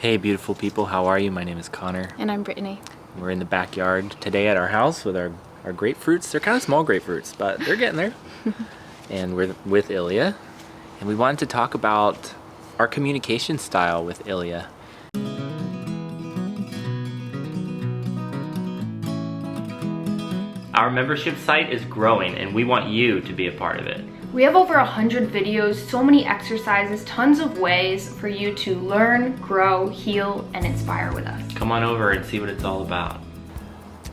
Hey beautiful people, how are you? My name is Connor. And I'm Brittany. We're in the backyard today at our house with our grapefruits. They're kind of small grapefruits, but they're getting there. And we're with Ilya. And we wanted to talk about our communication style with Ilya. Our membership site is growing and we want you to be a part of it. We have over 100 videos, so many exercises, tons of ways for you to learn, grow, heal, and inspire with us. Come on over and see what it's all about.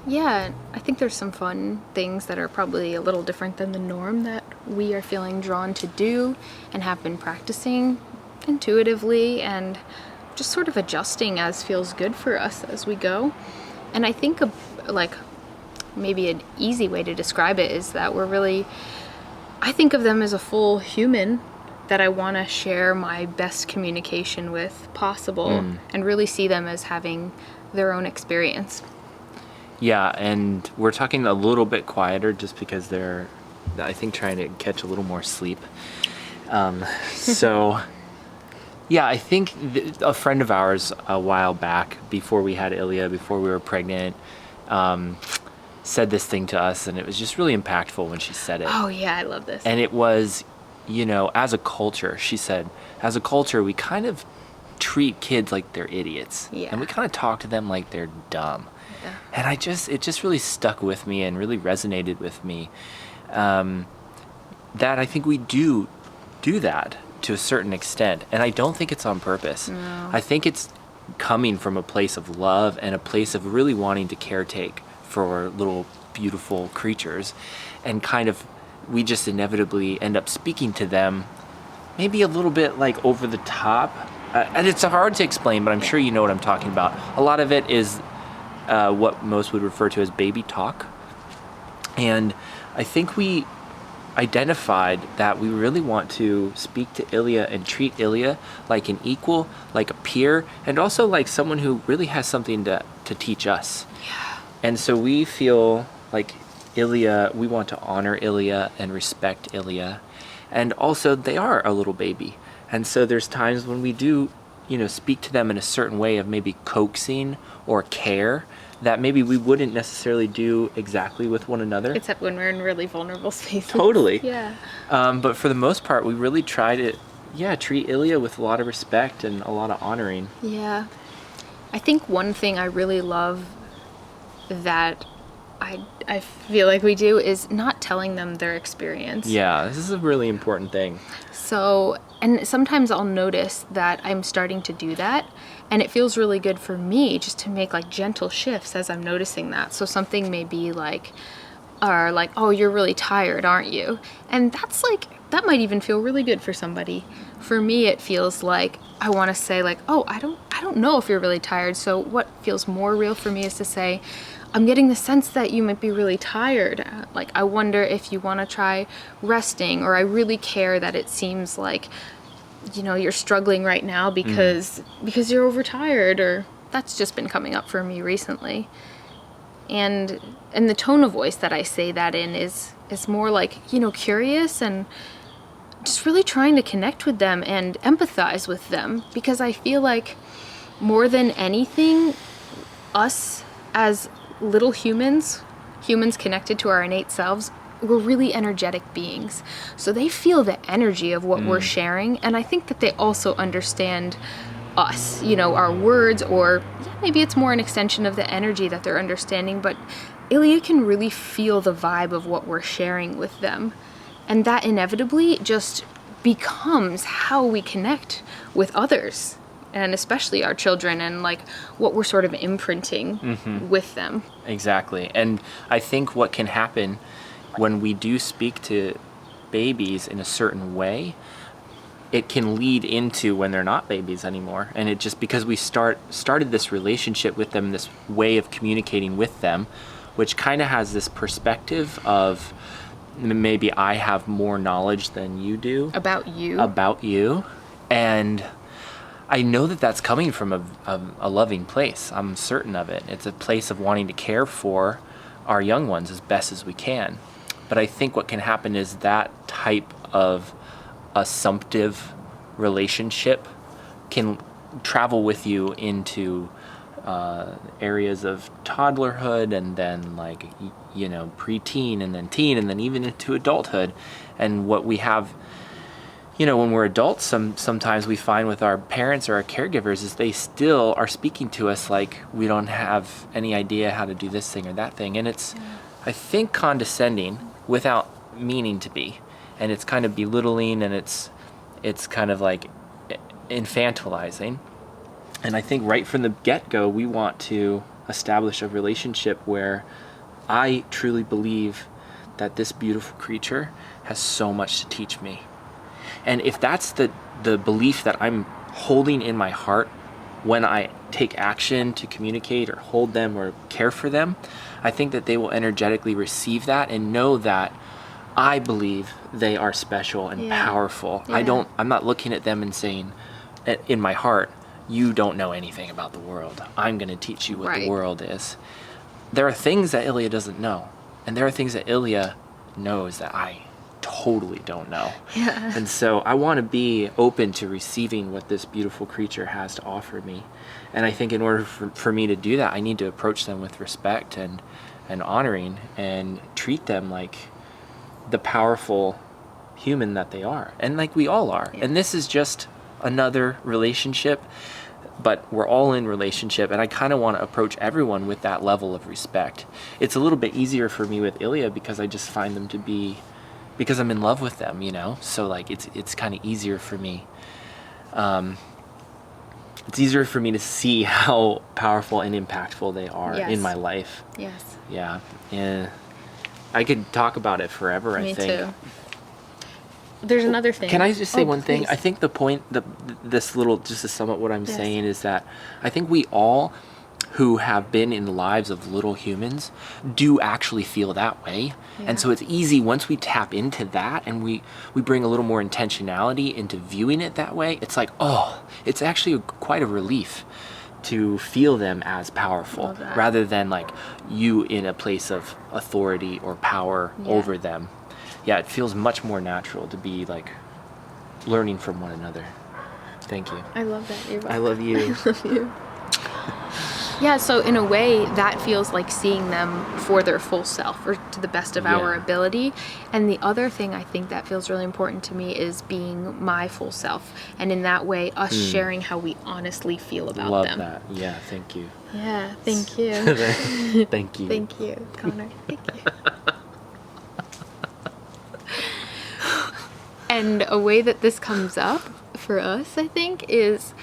Yeah, I think there's some fun things that are probably a little different than the norm that we are feeling drawn to do and have been practicing intuitively and just sort of adjusting as feels good for us as we go. And I think maybe an easy way to describe it is that I think of them as a full human that I want to share my best communication with possible and really see them as having their own experience. Yeah, and we're talking a little bit quieter just because they're, I think, trying to catch a little more sleep. So, yeah, I think a friend of ours a while back, before we had Ilya, before we were pregnant, said this thing to us, and it was just really impactful when she said it. Oh yeah, I love this. And it was, as a culture, she said, as a culture, we kind of treat kids like they're idiots. Yeah. And we kind of talk to them like they're dumb. Yeah. And it just really stuck with me and really resonated with me. That I think we do that to a certain extent. And I don't think it's on purpose. No. I think it's coming from a place of love and a place of really wanting to caretake for little beautiful creatures, and kind of we just inevitably end up speaking to them maybe a little bit like over the top, and it's hard to explain, but I'm sure you know what I'm talking about. A lot of it is what most would refer to as baby talk, and I think we identified that we really want to speak to Ilya and treat Ilya like an equal, like a peer, and also like someone who really has something to teach us. Yeah. And so we feel like Ilya, we want to honor Ilya and respect Ilya. And also they are a little baby. And so there's times when we do, speak to them in a certain way of maybe coaxing or care that maybe we wouldn't necessarily do exactly with one another. Except when we're in really vulnerable spaces. Totally. Yeah. But for the most part, we really try to, treat Ilya with a lot of respect and a lot of honoring. Yeah. I think one thing I really love that I feel like we do is not telling them their experience. Yeah, this is a really important thing. So, and sometimes I'll notice that I'm starting to do that, and it feels really good for me just to make like gentle shifts as I'm noticing that. So something may be like, oh, you're really tired, aren't you? And that might even feel really good for somebody. For me, it feels like I want to say like, oh, I don't know if you're really tired. So what feels more real for me is to say, I'm getting the sense that you might be really tired. Like, I wonder if you want to try resting, or I really care that it seems like, you're struggling right now because you're overtired, or that's just been coming up for me recently. And the tone of voice that I say that in is more like, curious and just really trying to connect with them and empathize with them, because I feel like more than anything, us as little humans connected to our innate selves, we're really energetic beings. So they feel the energy of what we're sharing, and I think that they also understand us, our words, or maybe it's more an extension of the energy that they're understanding, but Ilya can really feel the vibe of what we're sharing with them. And that inevitably just becomes how we connect with others, and especially our children, and like what we're sort of imprinting with them. Exactly. And I think what can happen when we do speak to babies in a certain way, it can lead into when they're not babies anymore. And it just, because we started this relationship with them, this way of communicating with them, which kind of has this perspective of maybe I have more knowledge than you do. About you. And I know that that's coming from a loving place. I'm certain of it. It's a place of wanting to care for our young ones as best as we can. But I think what can happen is that type of assumptive relationship can travel with you into areas of toddlerhood, and then like preteen, and then teen, and then even into adulthood. And what we have, when we're adults, sometimes we find with our parents or our caregivers is they still are speaking to us like we don't have any idea how to do this thing or that thing. And it's, I think, condescending without meaning to be. And it's kind of belittling, and it's kind of like infantilizing. And I think right from the get-go, we want to establish a relationship where I truly believe that this beautiful creature has so much to teach me. And if that's the belief that I'm holding in my heart when I take action to communicate or hold them or care for them, I think that they will energetically receive that and know that I believe they are special and powerful. Yeah. I'm not looking at them and saying in my heart, you don't know anything about the world. I'm going to teach you what the world is. There are things that Ilya doesn't know. And there are things that Ilya knows that I totally don't know. Yeah. And so I want to be open to receiving what this beautiful creature has to offer me. And I think in order for me to do that, I need to approach them with respect and honoring, and treat them like the powerful human that they are. And like we all are. Yeah. And this is just another relationship, but we're all in relationship, and I kind of want to approach everyone with that level of respect. It's a little bit easier for me with Ilya because I just find them to be, because I'm in love with them, so like it's kind of easier for me. It's easier for me to see how powerful and impactful they are in my life. Yes. Yeah. And I could talk about it forever. Me I think. too. There's another thing. Can I just say one thing? Please. I think the point, just to sum up what I'm saying, is that I think we all who have been in the lives of little humans do actually feel that way. Yeah. And so it's easy once we tap into that and we bring a little more intentionality into viewing it that way. It's like, it's actually quite a relief to feel them as powerful rather than like you in a place of authority or power over them. Yeah, it feels much more natural to be like learning from one another. Thank you. I love that. You're welcome. I love you. I love you. Yeah, so in a way, that feels like seeing them for their full self, or to the best of our ability. And the other thing I think that feels really important to me is being my full self. And in that way, us sharing how we honestly feel about them. Love that. Yeah, thank you. Yeah, thank you. Thank you. Thank you, Connor. Thank you. And a way that this comes up for us, I think, is,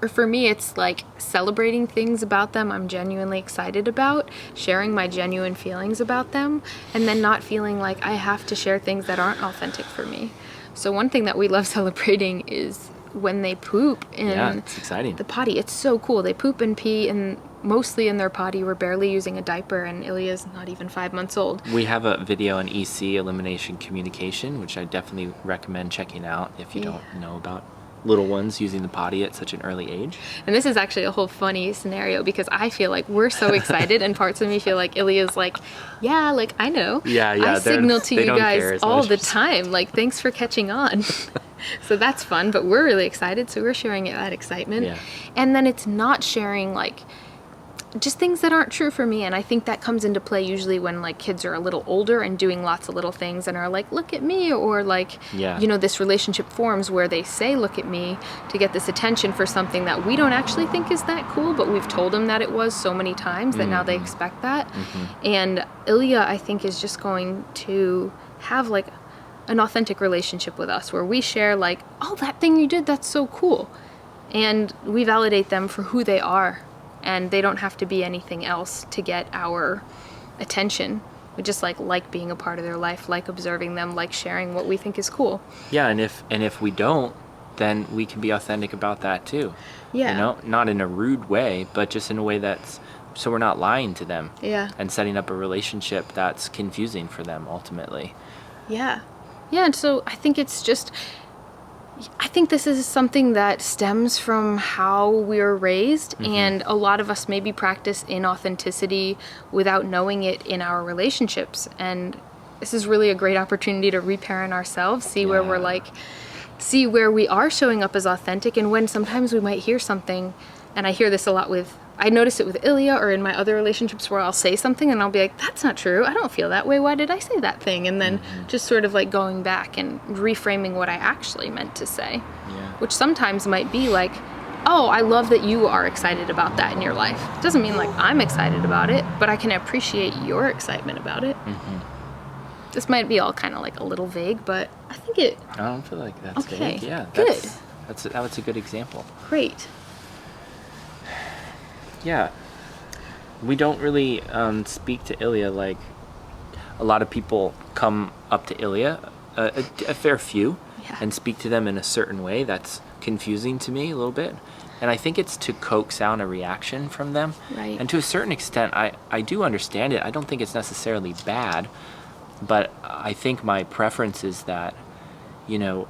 or for me, it's like celebrating things about them I'm genuinely excited about, sharing my genuine feelings about them, and then not feeling like I have to share things that aren't authentic for me. So one thing that we love celebrating is when they poop in it's exciting. The potty. It's so cool. They poop and pee and mostly in their potty. We're barely using a diaper, and Ilya's not even 5 months old. We have a video on EC, elimination communication, which I definitely recommend checking out if you don't know about little ones using the potty at such an early age. And this is actually a whole funny scenario because I feel like we're so excited and parts of me feel like Ilya's like, yeah, like I know. Yeah. I signal to you guys all the time. Like, thanks for catching on. So that's fun, but we're really excited. So we're sharing that excitement. Yeah. And then it's not sharing like just things that aren't true for me. And I think that comes into play usually when like kids are a little older and doing lots of little things and are like, look at me, or like, this relationship forms where they say, look at me, to get this attention for something that we don't actually think is that cool, but we've told them that it was so many times that now they expect that. And Ilya, I think, is just going to have like an authentic relationship with us where we share like, oh, that thing you did, that's so cool. And we validate them for who they are. And they don't have to be anything else to get our attention. We just like being a part of their life, like observing them, like sharing what we think is cool. Yeah, and if we don't, then we can be authentic about that too. Yeah. Not in a rude way, but just in a way that's so we're not lying to them. Yeah. And setting up a relationship that's confusing for them ultimately. Yeah. Yeah, and so I think this is something that stems from how we were raised, and a lot of us maybe practice inauthenticity without knowing it in our relationships. And this is really a great opportunity to reparent ourselves, see where we're like, see where we are showing up as authentic, and when sometimes we might hear something, and I hear this a lot I notice it with Ilya or in my other relationships where I'll say something and I'll be like, that's not true. I don't feel that way. Why did I say that thing? And then just sort of like going back and reframing what I actually meant to say, which sometimes might be like, oh, I love that you are excited about that in your life. It doesn't mean like I'm excited about it, but I can appreciate your excitement about it. This might be all kind of like a little vague, but I think it... I don't feel like that's vague. Yeah, good. That's a good example. Great. Yeah. We don't really speak to Ilya like a lot of people come up to Ilya, a fair few, and speak to them in a certain way that's confusing to me a little bit. And I think it's to coax out a reaction from them. Right. And to a certain extent, I do understand it. I don't think it's necessarily bad, but I think my preference is that, you know,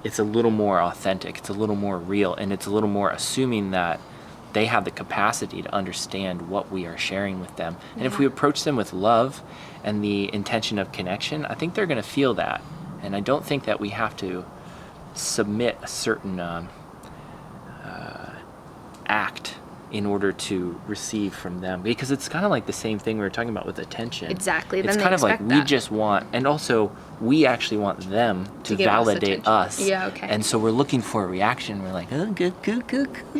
it's a little more authentic, it's a little more real, and it's a little more assuming that they have the capacity to understand what we are sharing with them. And if we approach them with love and the intention of connection, I think they're going to feel that. And I don't think that we have to submit a certain act in order to receive from them, because it's kind of like the same thing we were talking about with attention. Exactly. It's kind of like we just want, and also we actually want them to validate us. Yeah, okay. And so we're looking for a reaction. We're like, oh, good.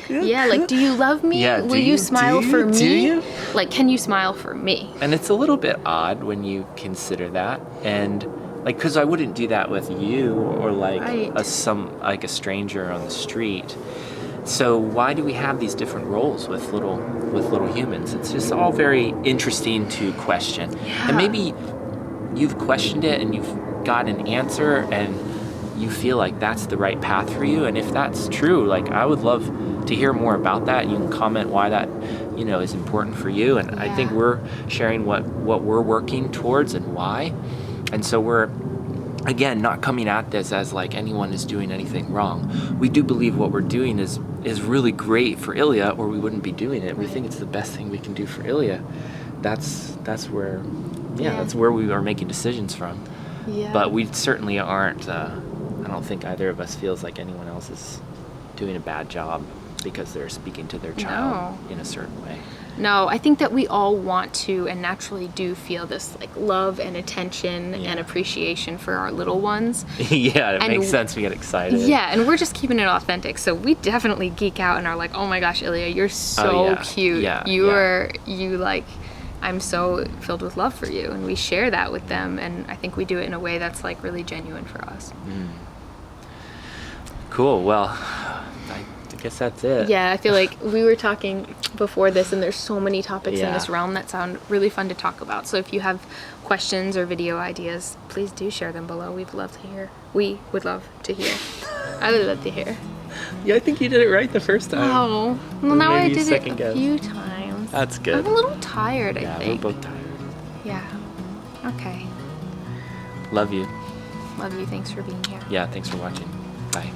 Yeah, like, do you love me? Yeah, Will you smile for me? Do you? Like, can you smile for me? And it's a little bit odd when you consider that, and like, because I wouldn't do that with you or like a stranger on the street. So why do we have these different roles with little humans? It's just all very interesting to question. Yeah. And maybe you've questioned it and you've got an answer and you feel like that's the right path for you. And if that's true, like, I would love to hear more about that. You can comment why that, you know, is important for you. And I think we're sharing what we're working towards and why. And so we're, again, not coming at this as like anyone is doing anything wrong. We do believe what we're doing is really great for Ilya, or we wouldn't be doing it. We think it's the best thing we can do for Ilya. That's where, that's where we are making decisions from. Yeah. But we certainly aren't. I don't think either of us feels like anyone else is doing a bad job because they're speaking to their child in a certain way. No, I think that we all want to and naturally do feel this like love and attention and appreciation for our little ones. Yeah, it makes sense. We get excited. Yeah, and we're just keeping it authentic. So we definitely geek out and are like, oh my gosh, Ilya, you're so cute. Yeah, you like, I'm so filled with love for you. And we share that with them. And I think we do it in a way that's like really genuine for us. Cool. Well, I guess that's it. Yeah, I feel like we were talking before this, and there's so many topics in this realm that sound really fun to talk about. So if you have questions or video ideas, please do share them below. We would love to hear. I would love to hear. Yeah, I think you did it right the first time. Oh, well, now I did it a few times. That's good. I'm a little tired, I think. Yeah, we're both tired. Yeah. Okay. Love you. Love you. Thanks for being here. Yeah, thanks for watching. Bye.